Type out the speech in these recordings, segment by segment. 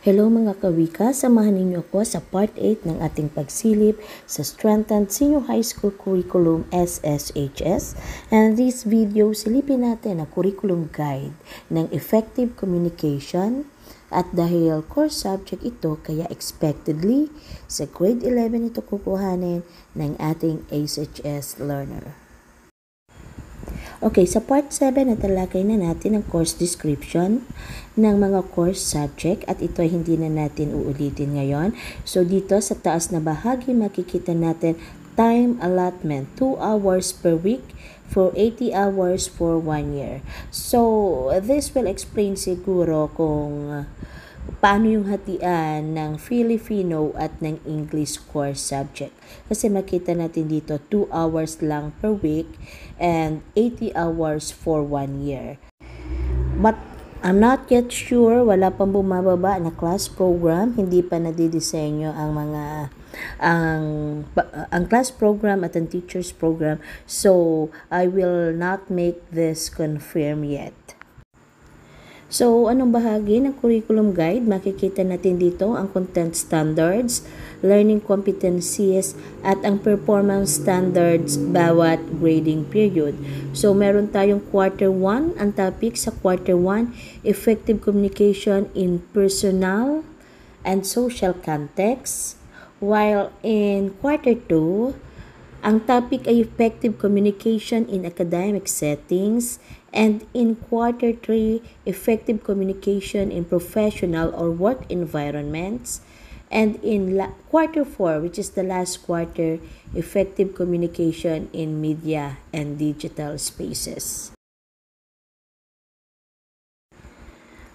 Hello mga kawika, samahan ninyo ako sa part 8 ng ating pagsilip sa Strengthened Senior High School Curriculum SSHS. And this video, silipin natin ang curriculum guide ng effective communication. At dahil course subject ito, kaya expectedly sa grade 11 ito kukuhanin ng ating SHS learner. Okay, sa part 7 natalakay na natin ang course description ng mga course subject at ito ay hindi na natin uulitin ngayon. So dito sa taas na bahagi makikita natin time allotment, 2 hours per week for 80 hours for 1 year. So this will explain siguro kung paano yung hatian ng Filipino at ng English course subject. Kasi makita natin dito 2 hours lang per week and 80 hours for 1 year. But I'm not yet sure, wala pang bumababa na class program, hindi pa nadidisenyo ang class program at ang teachers program. So I will not make this confirm yet. So, anong bahagi ng curriculum guide? Makikita natin dito ang content standards, learning competencies, at ang performance standards bawat grading period. So, meron tayong quarter 1. Ang topic sa quarter 1, effective communication in personal and social context. While in quarter 2, ang topic ay effective communication in academic settings. And in quarter 3, effective communication in professional or work environments. And in quarter 4, which is the last quarter, effective communication in media and digital spaces.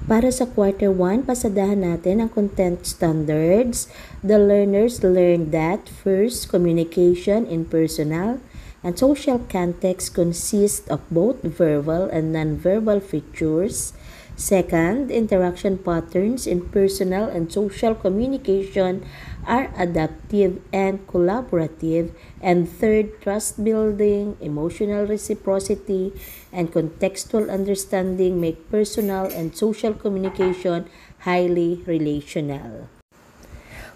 Para sa quarter 1, pasadahan natin ang content standards. The learners learned that first, communication in personal and social context consists of both verbal and non-verbal features. Second, interaction patterns in personal and social communication are adaptive and collaborative. And third, trust building, emotional reciprocity, and contextual understanding make personal and social communication highly relational.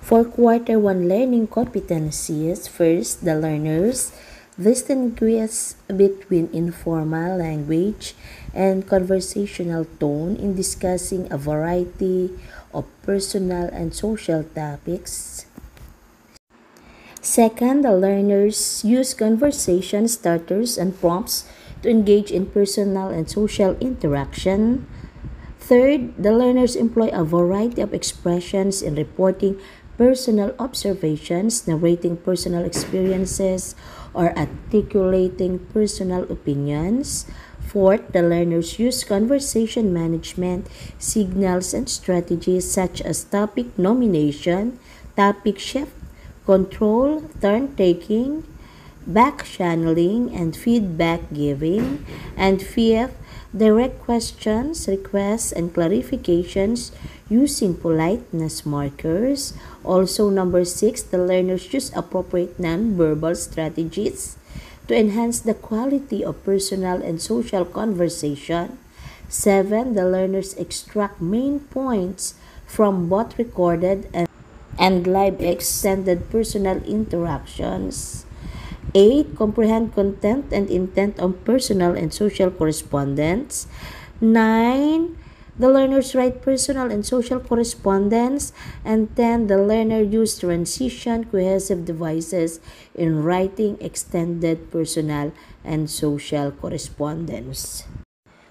For quarter 1 learning competencies, first, the learners distinguish between informal language and conversational tone in discussing a variety of personal and social topics. Second, the learners use conversation starters and prompts to engage in personal and social interaction. Third, the learners employ a variety of expressions in reporting personal observations, narrating personal experiences, or articulating personal opinions. Fourth, the learners use conversation management, signals, and strategies such as topic nomination, topic shift, control, turn-taking, back-channeling, and feedback giving. And fifth, direct questions, requests, and clarifications using politeness markers. Also, number 6, the learners use appropriate non-verbal strategies to enhance the quality of personal and social conversation. 7, the learners extract main points from both recorded and live extended personal interactions. 8, comprehend content and intent of personal and social correspondence. 9, the learners write personal and social correspondence. And 10, the learner use transition cohesive devices in writing extended personal and social correspondence.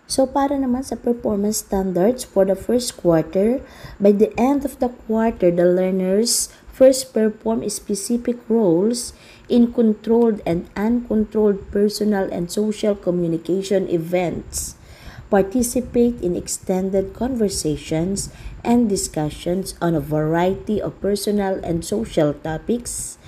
So para naman sa performance standards for the first quarter, by the end of the quarter, the learners first perform specific roles in controlled and uncontrolled personal and social communication events, participate in extended conversations and discussions on a variety of personal and social topics,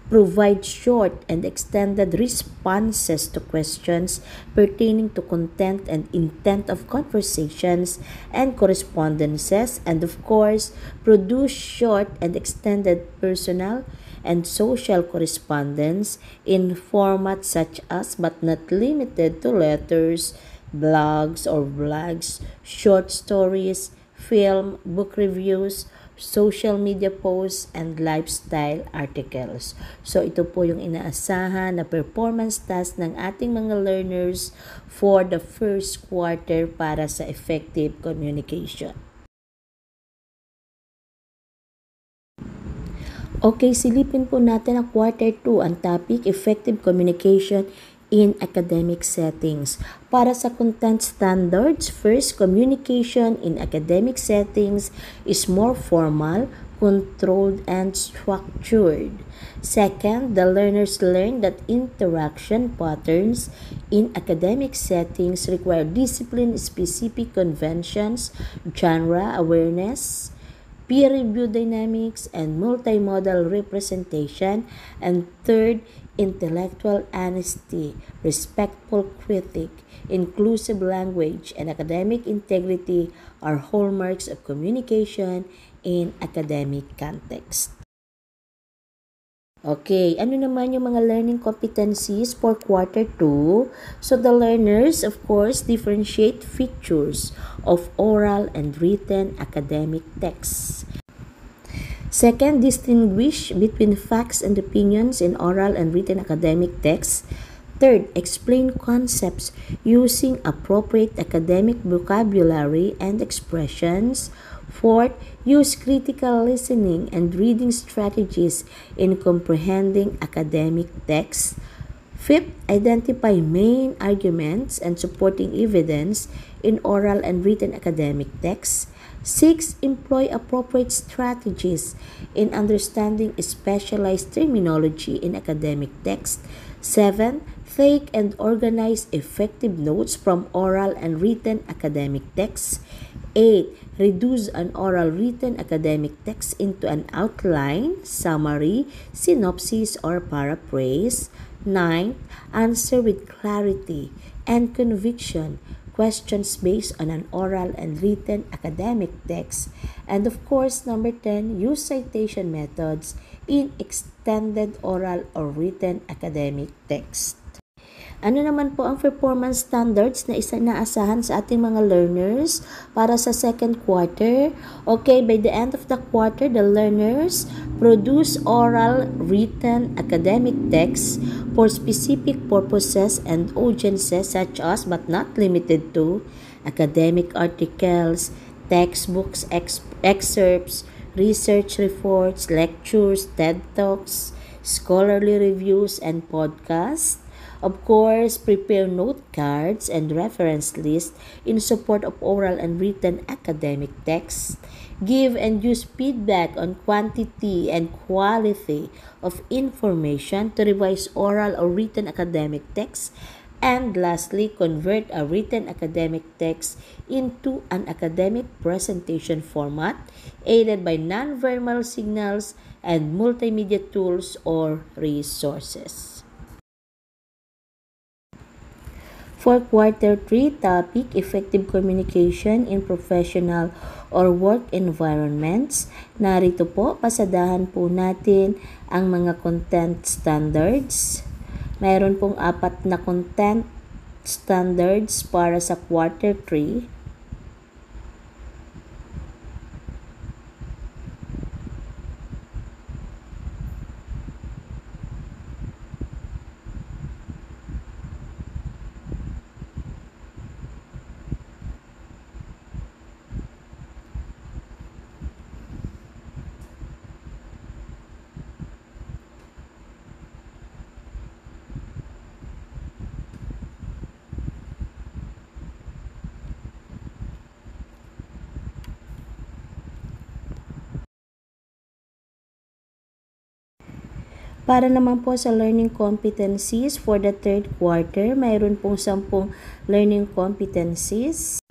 provide short and extended responses to questions pertaining to content and intent of conversations and correspondences, and of course, produce short and extended personal and social correspondence in formats such as but not limited to letters, blogs or vlogs, short stories, film, book reviews, social media posts, and lifestyle articles. So, ito po yung inaasahan na performance task ng ating mga learners for the first quarter para sa effective communication. Okay, silipin po natin ang quarter 2, ang topic, effective communication in academic settings. Para sa content standards, first, communication in academic settings is more formal, controlled, and structured. Second, the learners learn that interaction patterns in academic settings require discipline-specific conventions, genre awareness, peer review dynamics, and multimodal representation. And third, intellectual honesty, respectful critique, inclusive language, and academic integrity are hallmarks of communication in academic context. Okay, ano naman yung mga learning competencies for quarter 2? So the learners, of course, differentiate features of oral and written academic texts. Second, distinguish between facts and opinions in oral and written academic texts. Third, explain concepts using appropriate academic vocabulary and expressions. Fourth, use critical listening and reading strategies in comprehending academic texts. Fifth, identify main arguments and supporting evidence in oral and written academic texts. 6. Employ appropriate strategies in understanding specialized terminology in academic text. 7. Take and organize effective notes from oral and written academic texts. 8. Reduce an oral written academic text into an outline, summary, synopsis, or paraphrase. 9. Answer with clarity and conviction questions based on an oral and written academic text. And of course, number 10, use citation methods in extended oral or written academic text. Ano naman po ang performance standards na inaasahan sa ating mga learners para sa second quarter? Okay, by the end of the quarter, the learners produce oral, written, academic texts for specific purposes and audiences such as, but not limited to, academic articles, textbooks, excerpts, research reports, lectures, TED Talks, scholarly reviews, and podcasts. Of course, prepare note cards and reference lists in support of oral and written academic texts. Give and use feedback on quantity and quality of information to revise oral or written academic texts. And lastly, convert a written academic text into an academic presentation format aided by nonverbal signals and multimedia tools or resources. For quarter 3 topic, effective communication in professional or work environments. Narito po, pasadahan po natin ang mga content standards. Mayroon pong 4 na content standards para sa quarter 3. Para naman po sa learning competencies for the third quarter, mayroon pong 10 learning competencies.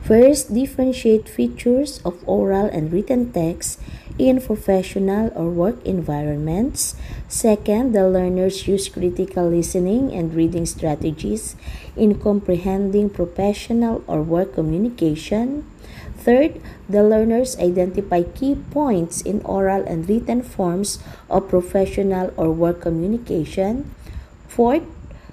First, differentiate features of oral and written text in professional or work environments. Second, the learners use critical listening and reading strategies in comprehending professional or work communication. Third, the learners identify key points in oral and written forms of professional or work communication. Fourth,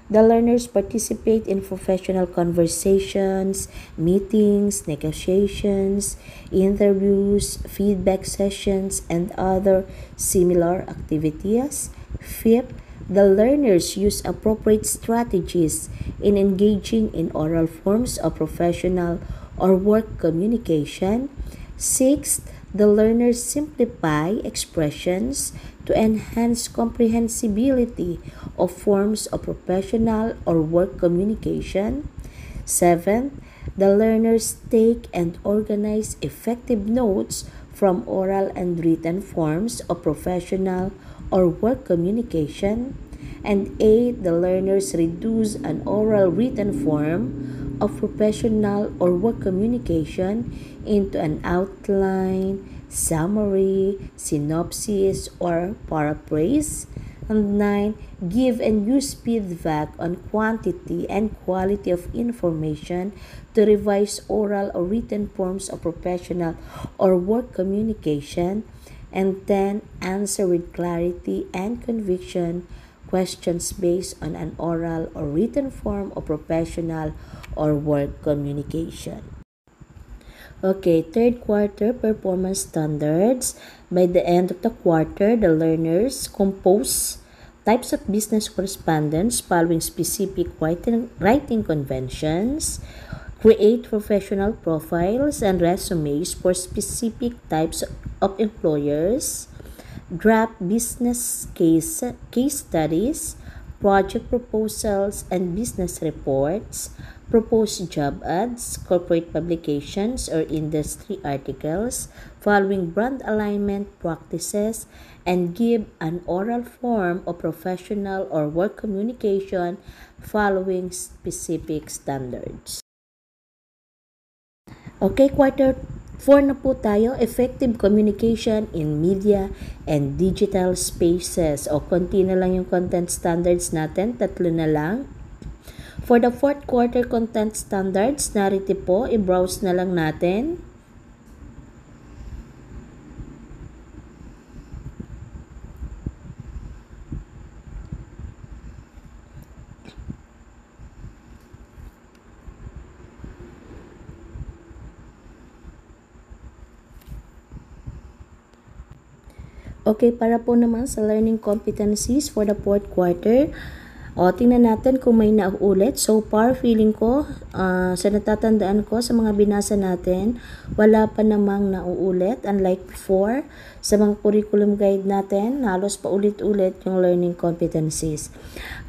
The learners participate in professional conversations, meetings, negotiations, interviews, feedback sessions, and other similar activities. Fifth, the learners use appropriate strategies in engaging in oral forms of professional or work communication. Sixth, the learners simplify expressions to enhance comprehensibility of forms of professional or work communication. Seventh, the learners take and organize effective notes from oral and written forms of professional or work communication. And eight, the learners reduce an oral written form of professional or work communication into an outline, summary, synopsis, or paraphrase. And nine, give and use feedback on quantity and quality of information to revise oral or written forms of professional or work communication. And 10, answer with clarity and conviction questions based on an oral or written form of professional or work communication. Okay, third quarter performance standards. By the end of the quarter, the learners compose types of business correspondence following specific writing conventions, create professional profiles and resumes for specific types of employers, draft business case studies, project proposals and business reports, propose job ads, corporate publications or industry articles following brand alignment practices, and give an oral form of professional or work communication following specific standards. Okay, quarter 4 na po tayo, effective communication in media and digital spaces. O, konti na lang yung content standards natin, tatlo na lang. For the fourth quarter content standards, narito po, i-browse na lang natin. Okay, para po naman sa learning competencies for the fourth quarter, tingnan natin kung may nauulit. So far, feeling ko, sa natatandaan ko sa mga binasa natin, wala pa namang nauulit. Unlike before, sa mga curriculum guide natin, halos paulit-ulit yung learning competencies.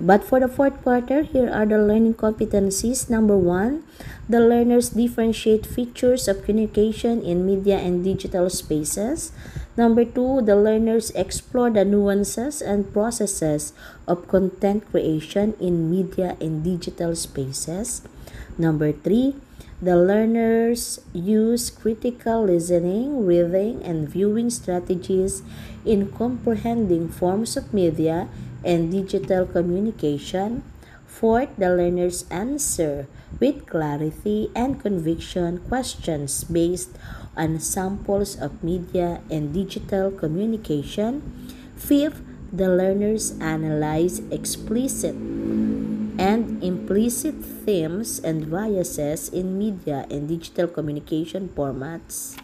But for the fourth quarter, here are the learning competencies. Number 1, the learners differentiate features of communication in media and digital spaces. Number 2, the learners explore the nuances and processes of content creation in media and digital spaces. Number 3, the learners use critical listening, reading, and viewing strategies in comprehending forms of media and digital communication. Fourth, the learners answer with clarity and conviction questions based on samples of media and digital communication. Fifth, the learners analyze explicit and implicit themes and biases in media and digital communication formats.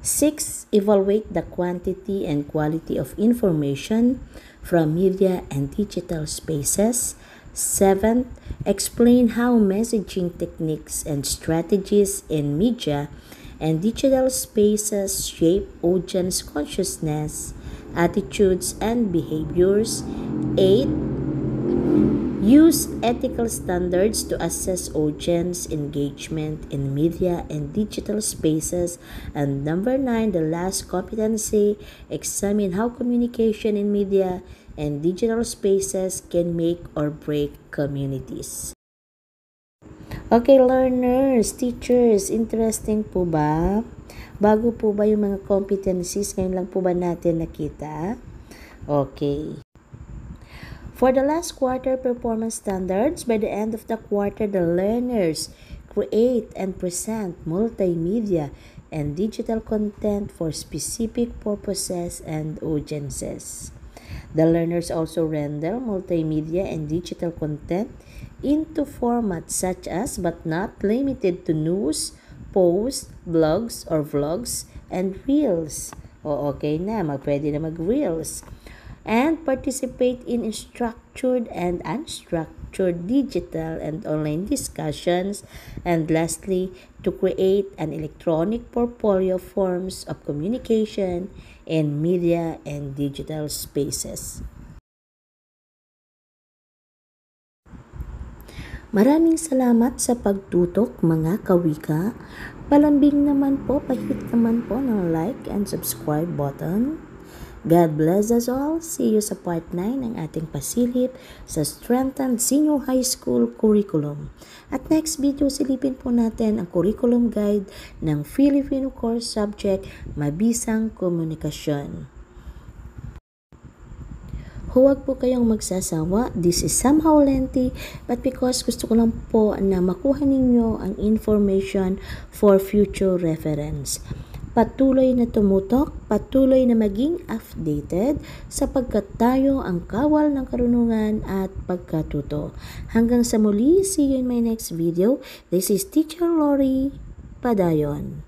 6. Evaluate the quantity and quality of information from media and digital spaces. 7. Explain how messaging techniques and strategies in media and digital spaces shape audience consciousness, attitudes, and behaviors. 8. Use ethical standards to assess audience engagement in media and digital spaces. And number 9, the last competency, examine how communication in media and digital spaces can make or break communities. Okay, learners, teachers, interesting po ba? Bago po ba yung mga competencies? Ngayon lang po ba natin nakita? Okay. For the last quarter performance standards, by the end of the quarter, the learners create and present multimedia and digital content for specific purposes and audiences. The learners also render multimedia and digital content into formats such as but not limited to news, posts, blogs or vlogs, and reels. O okay na, pwede na mag-reels. And participate in structured and unstructured digital and online discussions. And lastly, to create an electronic portfolio forms of communication in media and digital spaces. Maraming salamat sa pagtutok mga kawika. Palambing naman po, pahit naman po ng like and subscribe button. God bless us all. See you sa part 9 ng ating pasilip sa Strengthened Senior High School Curriculum. At next video, silipin po natin ang curriculum guide ng Filipino Core Subject, Mabisang Komunikasyon. Huwag po kayong magsasawa. This is somehow lengthy, but because gusto ko lang po na makuha ninyo ang information for future reference. Patuloy na tumutok, patuloy na maging updated sapagkat tayo ang kawal ng karunungan at pagkatuto. Hanggang sa muli, see you in my next video. This is Teacher Lori Padayon.